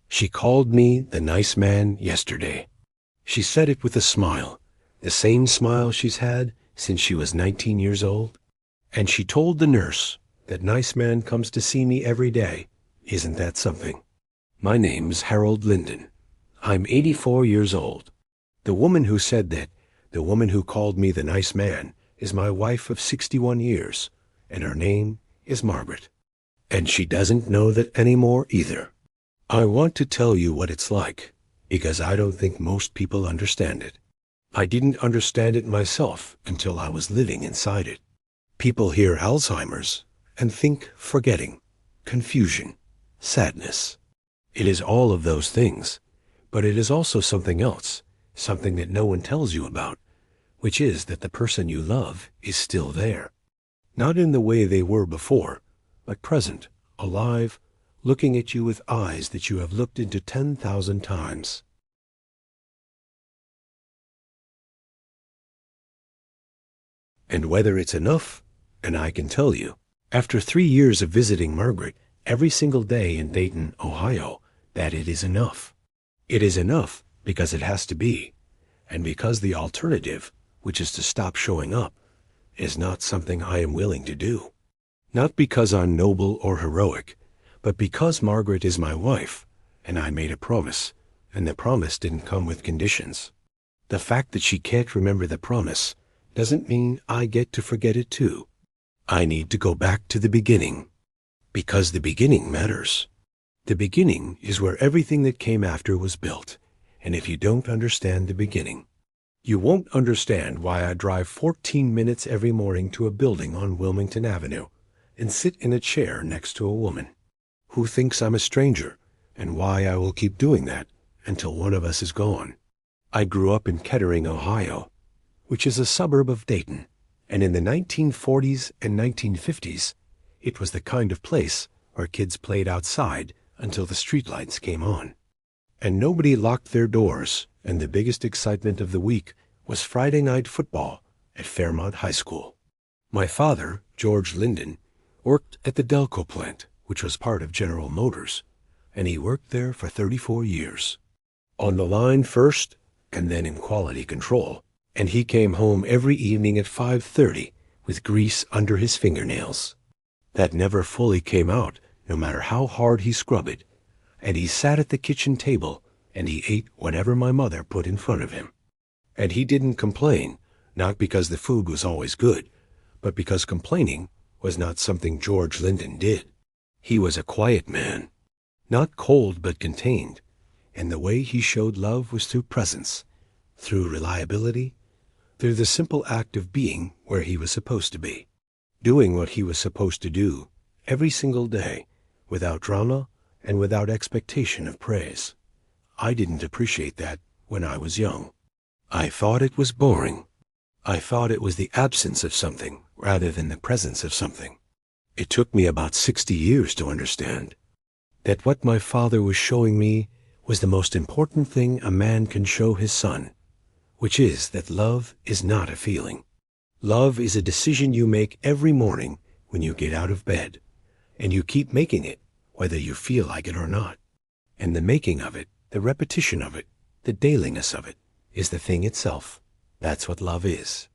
She called me the nice man yesterday. She said it with a smile, the same smile she's had since she was 19 years old. And she told the nurse that nice man comes to see me every day. Isn't that something? My name's Harold Linden. I'm 84 years old. The woman who said that, the woman who called me the nice man, is my wife of 61 years, and her name is Margaret. And she doesn't know that anymore either. I want to tell you what it's like, because I don't think most people understand it. I didn't understand it myself until I was living inside it. People hear Alzheimer's and think forgetting, confusion, sadness. It is all of those things, but it is also something else, something that no one tells you about, which is that the person you love is still there. Not in the way they were before, but present, alive, looking at you with eyes that you have looked into 10,000 times. And whether it's enough, and I can tell you, after 3 years of visiting Margaret every single day in Dayton, Ohio, that it is enough. It is enough because it has to be, and because the alternative, which is to stop showing up, is not something I am willing to do. Not because I'm noble or heroic, but because Margaret is my wife, and I made a promise, and the promise didn't come with conditions. The fact that she can't remember the promise doesn't mean I get to forget it too. I need to go back to the beginning, because the beginning matters. The beginning is where everything that came after was built, and if you don't understand the beginning, you won't understand why I drive 14 minutes every morning to a building on Wilmington Avenue and sit in a chair next to a woman who thinks I'm a stranger, and why I will keep doing that until one of us is gone. I grew up in Kettering, Ohio, which is a suburb of Dayton, and in the 1940s and 1950s, it was the kind of place where kids played outside until the streetlights came on. And nobody locked their doors, and the biggest excitement of the week was Friday night football at Fairmont High School. My father, George Linden, worked at the Delco plant, which was part of General Motors, and he worked there for 34 years. On the line first, and then in quality control, and he came home every evening at 5:30 with grease under his fingernails. That never fully came out, no matter how hard he scrubbed it, and he sat at the kitchen table, and he ate whatever my mother put in front of him. And he didn't complain, not because the food was always good, but because complaining was not something George Linden did. He was a quiet man, not cold but contained, and the way he showed love was through presence, through reliability, through the simple act of being where he was supposed to be, doing what he was supposed to do every single day, without drama and without expectation of praise. I didn't appreciate that when I was young. I thought it was boring. I thought it was the absence of something rather than the presence of something. It took me about 60 years to understand that what my father was showing me was the most important thing a man can show his son, which is that love is not a feeling. Love is a decision you make every morning when you get out of bed, and you keep making it whether you feel like it or not. And the making of it, the repetition of it, the dailiness of it, is the thing itself. That's what love is.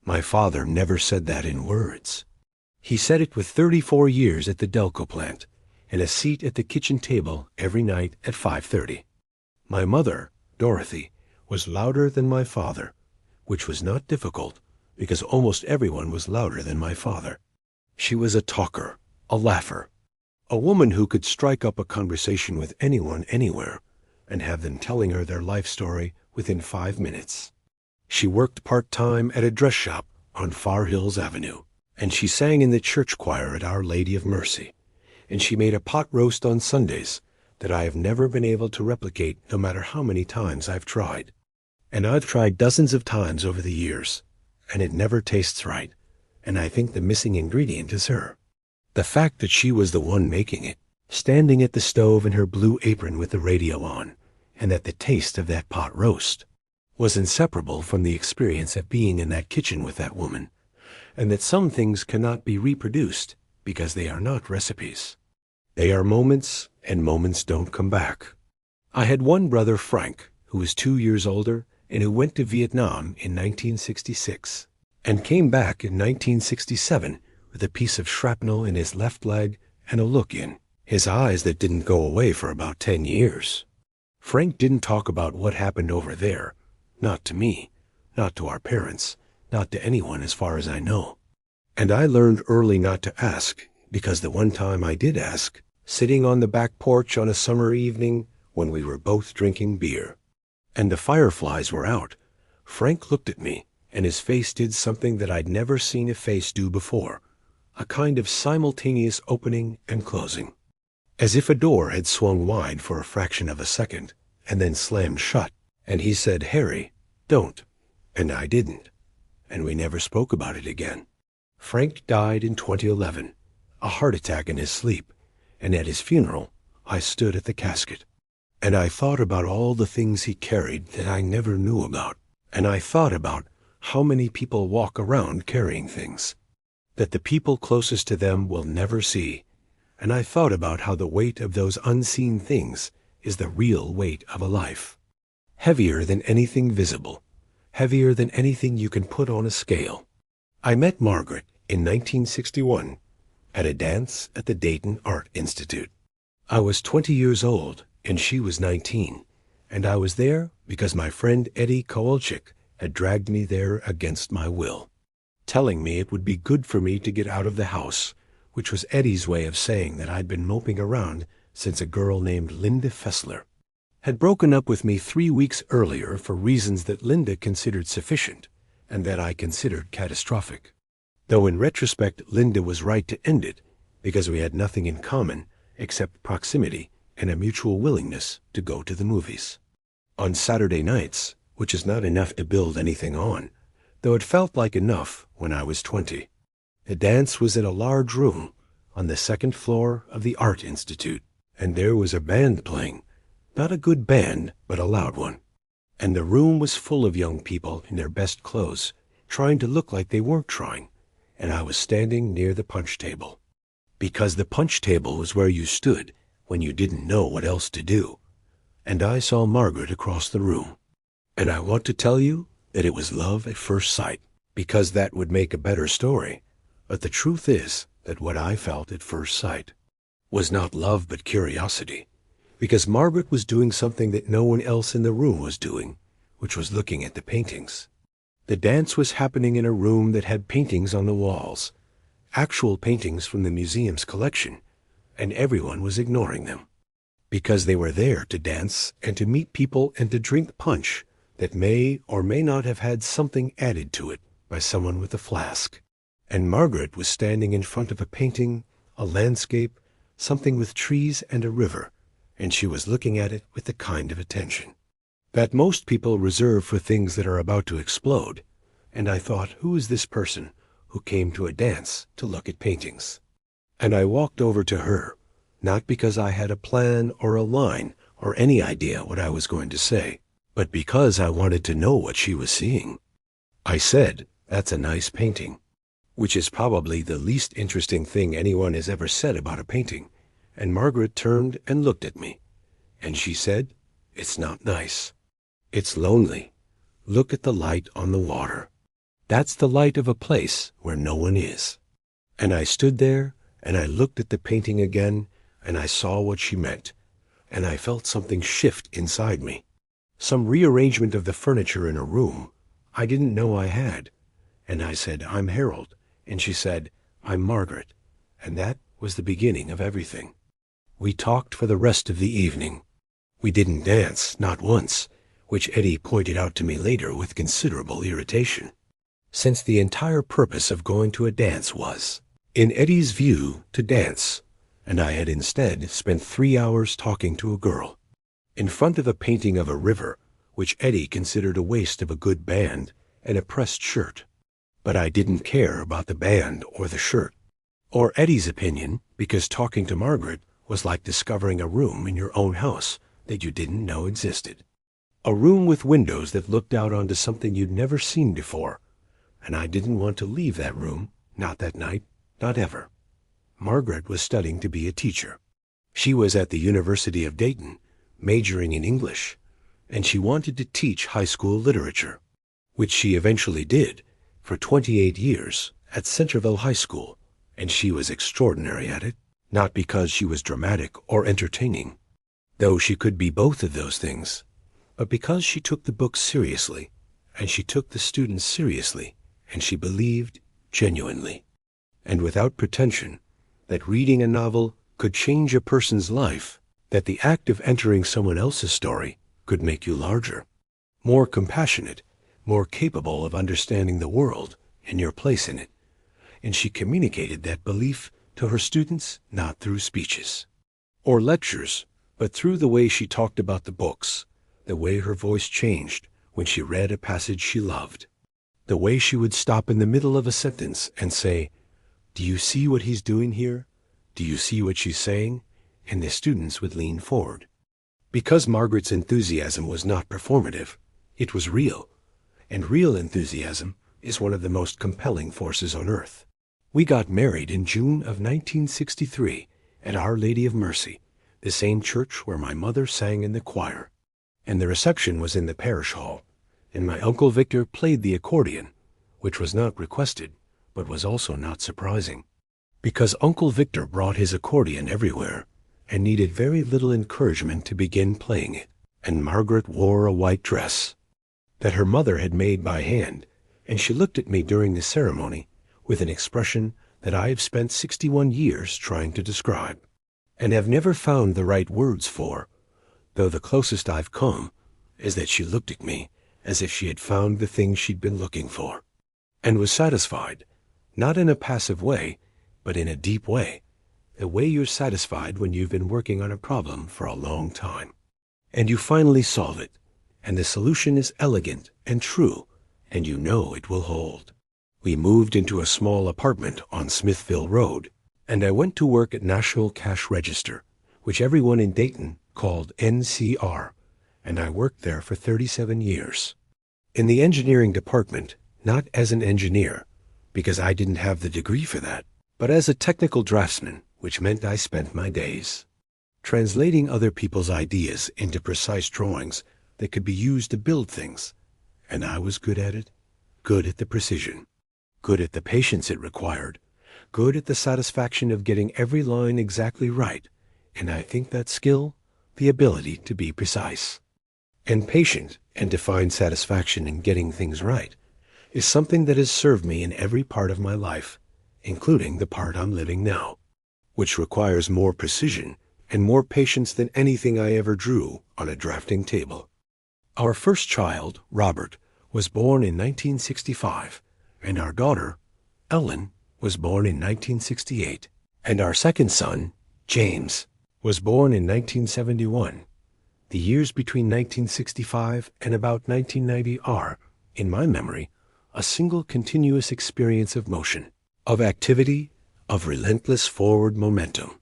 My father never said that in words. He said it with 34 years at the Delco plant, and a seat at the kitchen table every night at 5:30. My mother, Dorothy, was louder than my father, which was not difficult, because almost everyone was louder than my father. She was a talker, a laugher, a woman who could strike up a conversation with anyone anywhere and have them telling her their life story within 5 minutes. She worked part-time at a dress shop on Far Hills Avenue, and she sang in the church choir at Our Lady of Mercy, and she made a pot roast on Sundays that I have never been able to replicate no matter how many times I've tried. And I've tried dozens of times over the years, and it never tastes right, and I think the missing ingredient is her. The fact that she was the one making it, standing at the stove in her blue apron with the radio on, and that the taste of that pot roast was inseparable from the experience of being in that kitchen with that woman, and that some things cannot be reproduced because they are not recipes. They are moments, and moments don't come back. I had one brother, Frank, who was 2 years older and who went to Vietnam in 1966 and came back in 1967 with a piece of shrapnel in his left leg and a look in his eyes that didn't go away for about 10 years. Frank didn't talk about what happened over there, not to me, not to our parents, not to anyone as far as I know. And I learned early not to ask, because the one time I did ask, sitting on the back porch on a summer evening when we were both drinking beer, and the fireflies were out, Frank looked at me, and his face did something that I'd never seen a face do before, a kind of simultaneous opening and closing, as if a door had swung wide for a fraction of a second and then slammed shut, and he said, "Harry, don't," and I didn't, and we never spoke about it again. Frank died in 2011, a heart attack in his sleep, and at his funeral I stood at the casket, and I thought about all the things he carried that I never knew about, and I thought about how many people walk around carrying things that the people closest to them will never see, and I thought about how the weight of those unseen things is the real weight of a life, heavier than anything visible, heavier than anything you can put on a scale. I met Margaret in 1961 at a dance at the Dayton Art Institute. I was 20 years old and she was 19, and I was there because my friend Eddie Kowalczyk had dragged me there against my will, telling me it would be good for me to get out of the house, which was Eddie's way of saying that I'd been moping around since a girl named Linda Fessler had broken up with me 3 weeks earlier for reasons that Linda considered sufficient and that I considered catastrophic. Though in retrospect, Linda was right to end it because we had nothing in common except proximity and a mutual willingness to go to the movies on Saturday nights, which is not enough to build anything on, though it felt like enough when I was 20. The dance was in a large room on the second floor of the Art Institute, and there was a band playing, not a good band, but a loud one. And the room was full of young people in their best clothes, trying to look like they weren't trying, and I was standing near the punch table. Because the punch table was where you stood when you didn't know what else to do. And I saw Margaret across the room. And I want to tell you that it was love at first sight, because that would make a better story. But the truth is that what I felt at first sight was not love but curiosity, because Margaret was doing something that no one else in the room was doing, which was looking at the paintings. The dance was happening in a room that had paintings on the walls, actual paintings from the museum's collection, and everyone was ignoring them, because they were there to dance and to meet people and to drink punch that may or may not have had something added to it by someone with a flask. And Margaret was standing in front of a painting, a landscape, something with trees and a river, and she was looking at it with the kind of attention that most people reserve for things that are about to explode. And I thought, who is this person who came to a dance to look at paintings? And I walked over to her, not because I had a plan or a line or any idea what I was going to say, but because I wanted to know what she was seeing. I said, "That's a nice painting," which is probably the least interesting thing anyone has ever said about a painting. And Margaret turned and looked at me, and she said, "It's not nice. It's lonely. Look at the light on the water. That's the light of a place where no one is." And I stood there, and I looked at the painting again, and I saw what she meant, and I felt something shift inside me, some rearrangement of the furniture in a room I didn't know I had. And I said, "I'm Harold," and she said, "I'm Margaret," and that was the beginning of everything. We talked for the rest of the evening. We didn't dance, not once, which Eddie pointed out to me later with considerable irritation, since the entire purpose of going to a dance was, in Eddie's view, to dance, and I had instead spent 3 hours talking to a girl, in front of a painting of a river, which Eddie considered a waste of a good band and a pressed shirt. But I didn't care about the band or the shirt, or Eddie's opinion, because talking to Margaret was like discovering a room in your own house that you didn't know existed. A room with windows that looked out onto something you'd never seen before, and I didn't want to leave that room, not that night, not ever. Margaret was studying to be a teacher. She was at the University of Dayton, majoring in English, and she wanted to teach high school literature, which she eventually did for 28 years at Centerville High School, and she was extraordinary at it, not because she was dramatic or entertaining, though she could be both of those things, but because she took the books seriously, and she took the students seriously, and she believed genuinely, and without pretension, that reading a novel could change a person's life, that the act of entering someone else's story could make you larger, more compassionate, more capable of understanding the world and your place in it. And she communicated that belief to her students not through speeches or lectures, but through the way she talked about the books, the way her voice changed when she read a passage she loved, the way she would stop in the middle of a sentence and say, "Do you see what he's doing here? Do you see what she's saying?" And the students would lean forward. Because Margaret's enthusiasm was not performative, it was real, and real enthusiasm is one of the most compelling forces on earth. We got married in June of 1963 at Our Lady of Mercy, the same church where my mother sang in the choir, and the reception was in the parish hall, and my Uncle Victor played the accordion, which was not requested, but was also not surprising, because Uncle Victor brought his accordion everywhere and needed very little encouragement to begin playing it, and Margaret wore a white dress that her mother had made by hand, and she looked at me during the ceremony with an expression that I have spent 61 years trying to describe, and have never found the right words for, though the closest I've come is that she looked at me as if she had found the thing she'd been looking for, and was satisfied, not in a passive way, but in a deep way, the way you're satisfied when you've been working on a problem for a long time, and you finally solve it, and the solution is elegant and true, and you know it will hold. We moved into a small apartment on Smithville Road, and I went to work at National Cash Register, which everyone in Dayton called NCR, and I worked there for 37 years. In the engineering department, not as an engineer, because I didn't have the degree for that, but as a technical draftsman, which meant I spent my days translating other people's ideas into precise drawings that could be used to build things, and I was good at it, good at the precision, good at the patience it required, good at the satisfaction of getting every line exactly right, and I think that skill, the ability to be precise and patient and to find satisfaction in getting things right, is something that has served me in every part of my life, including the part I'm living now, which requires more precision and more patience than anything I ever drew on a drafting table. Our first child, Robert, was born in 1965, and our daughter, Ellen, was born in 1968, and our second son, James, was born in 1971. The years between 1965 and about 1990 are, in my memory, a single continuous experience of motion, of activity, of relentless forward momentum,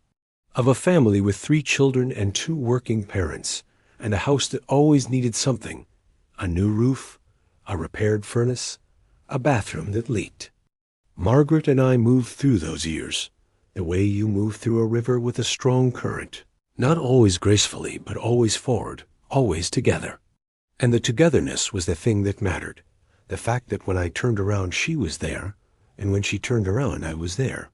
of a family with 3 children and 2 working parents, and a house that always needed something, a new roof, a repaired furnace, a bathroom that leaked. Margaret and I moved through those years, the way you move through a river with a strong current, not always gracefully, but always forward, always together. And the togetherness was the thing that mattered, the fact that when I turned around she was there, and when she turned around I was there.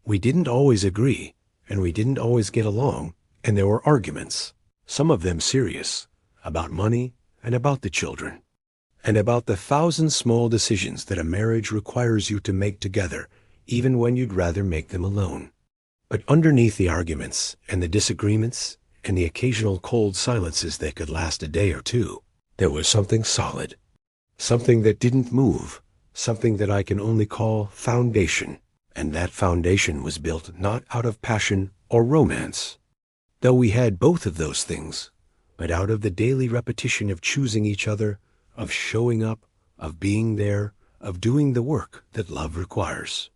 We didn't always agree, and we didn't always get along, and there were arguments, some of them serious, about money and about the children, and about the 1,000 small decisions that a marriage requires you to make together, even when you'd rather make them alone. But underneath the arguments and the disagreements and the occasional cold silences that could last a day or two, there was something solid, something that didn't move, something that I can only call foundation, and that foundation was built not out of passion or romance, though we had both of those things, but out of the daily repetition of choosing each other, of showing up, of being there, of doing the work that love requires.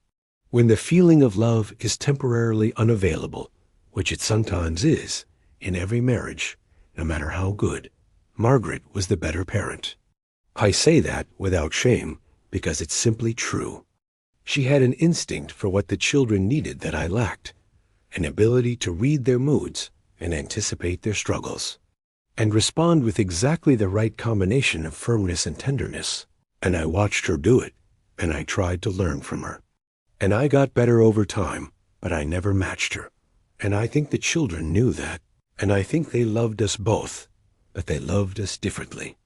When the feeling of love is temporarily unavailable, which it sometimes is, in every marriage, no matter how good, Margaret was the better parent. I say that without shame, because it's simply true. She had an instinct for what the children needed that I lacked, an ability to read their moods and anticipate their struggles. and respond with exactly the right combination of firmness and tenderness. And I watched her do it, and I tried to learn from her. And I got better over time, but I never matched her. And I think the children knew that. And I think they loved us both, but they loved us differently.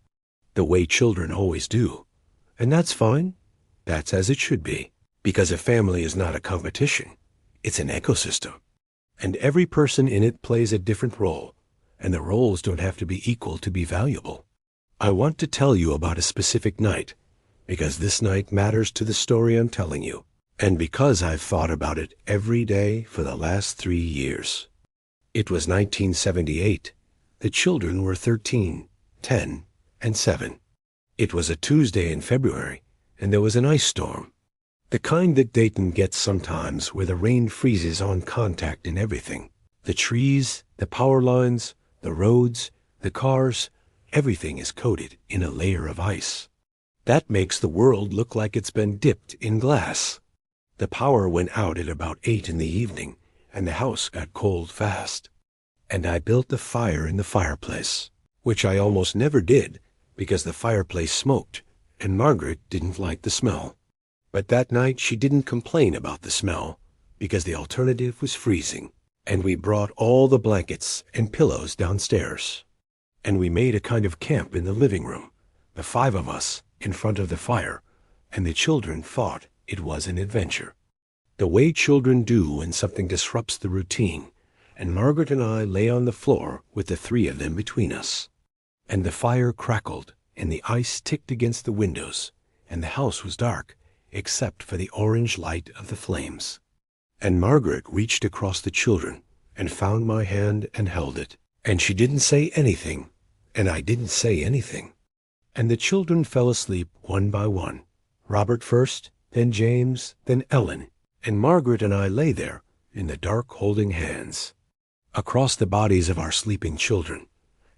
The way children always do. And that's fine. That's as it should be. Because a family is not a competition. It's an ecosystem. And every person in it plays a different role. And the roles don't have to be equal to be valuable. I want to tell you about a specific night, because this night matters to the story I'm telling you, and because I've thought about it every day for the last 3 years. It was 1978. The children were 13, 10, and 7. It was a Tuesday in February, and there was an ice storm. The kind that Dayton gets sometimes, where the rain freezes on contact in everything. The trees, the power lines, the roads, the cars, everything is coated in a layer of ice. That makes the world look like it's been dipped in glass. The power went out at about 8 in the evening, and the house got cold fast. And I built a fire in the fireplace, which I almost never did, because the fireplace smoked, and Margaret didn't like the smell. But that night she didn't complain about the smell, because the alternative was freezing. And we brought all the blankets and pillows downstairs. And we made a kind of camp in the living room, the 5 of us in front of the fire, and the children thought it was an adventure. The way children do when something disrupts the routine, and Margaret and I lay on the floor with the 3 of them between us. And the fire crackled, and the ice ticked against the windows, and the house was dark, except for the orange light of the flames. And Margaret reached across the children and found my hand and held it. And she didn't say anything, and I didn't say anything. And the children fell asleep one by one. Robert first, then James, then Ellen. And Margaret and I lay there in the dark holding hands across the bodies of our sleeping children.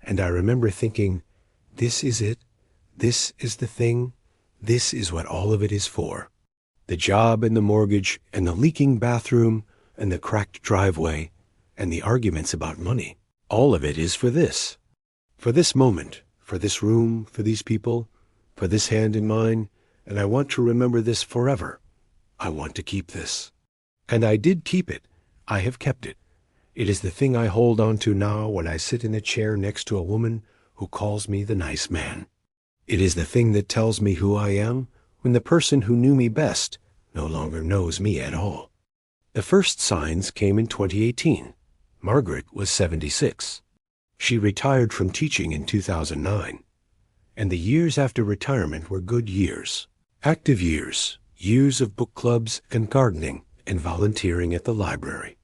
And I remember thinking, this is it. This is the thing. This is what all of it is for. The job and the mortgage and the leaking bathroom and the cracked driveway and the arguments about money. All of it is for this moment, for this room, for these people, for this hand in mine, and I want to remember this forever. I want to keep this. And I did keep it. I have kept it. It is the thing I hold on to now when I sit in a chair next to a woman who calls me the nice man. It is the thing that tells me who I am when the person who knew me best no longer knows me at all. The first signs came in 2018. Margaret was 76. She retired from teaching in 2009. And the years after retirement were good years. Active years. Years of book clubs and gardening and volunteering at the library.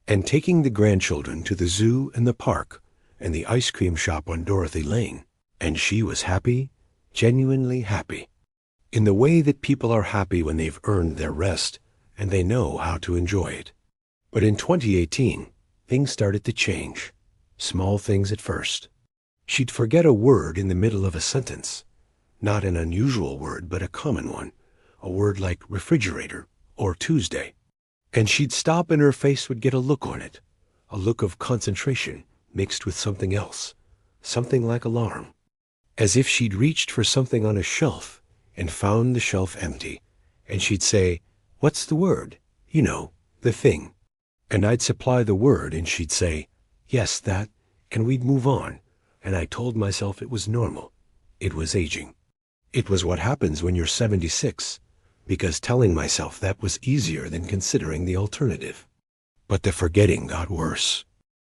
And taking the grandchildren to the zoo and the park and the ice cream shop on Dorothy Lane. And she was happy, genuinely happy. In the way that people are happy when they've earned their rest and they know how to enjoy it. But in 2018, things started to change. Small things at first. She'd forget a word in the middle of a sentence. Not an unusual word, but a common one. A word like refrigerator or Tuesday. And she'd stop and her face would get a look on it. A look of concentration mixed with something else. Something like alarm. As if she'd reached for something on a shelf and found the shelf empty. And she'd say, "What's the word? You know, the thing." And I'd supply the word and she'd say, "Yes, that," and we'd move on. And I told myself it was normal. It was aging. It was what happens when you're 76, because telling myself that was easier than considering the alternative. But the forgetting got worse.